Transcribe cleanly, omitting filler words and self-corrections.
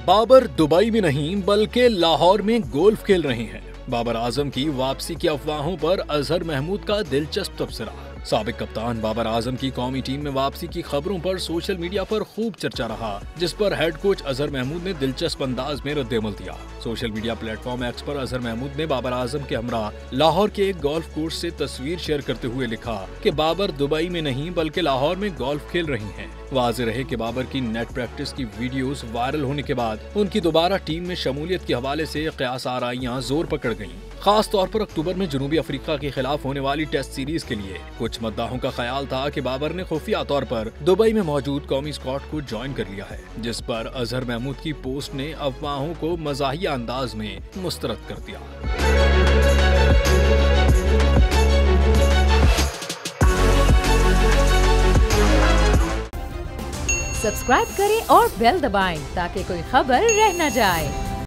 Babar Dubai में नहीं बल्कि लाहौर में गोल्फ खेल रहे हैं। बाबर आजम की वापसी की अफवाहों पर अजहर महमूद का दिलचस्प तबसरा। साबिक कप्तान बाबर आजम की कौमी टीम में वापसी की खबरों पर सोशल मीडिया पर खूब चर्चा रहा, जिस पर हेड कोच अजहर महमूद ने दिलचस्प अंदाज में रद्द-ए-अमल दिया। सोशल मीडिया प्लेटफॉर्म एक्स पर अजहर महमूद ने बाबर आजम के हमरा लाहौर के एक गोल्फ कोर्स से तस्वीर शेयर करते हुए लिखा कि बाबर दुबई में नहीं बल्कि लाहौर में गोल्फ खेल रही हैं। वाज़ेह रहे कि बाबर की नेट प्रैक्टिस की वीडियोस वायरल होने के बाद उनकी दोबारा टीम में शमूलियत के हवाले से क़यास आराइयां जोर पकड़ गईं। खास तौर पर अक्टूबर में जनूबी अफ्रीका के खिलाफ होने वाली टेस्ट सीरीज के लिए कुछ मद्दाहों का ख्याल था कि बाबर ने खुफिया तौर पर दुबई में मौजूद कौमी स्क्वाड को ज्वाइन कर लिया है, जिस पर अजहर महमूद की पोस्ट ने अफवाहों को मज़ाहिया अंदाज में मुस्तरद कर दिया। सब्सक्राइब करें और बेल दबाएं ताकि कोई खबर रह न जाए।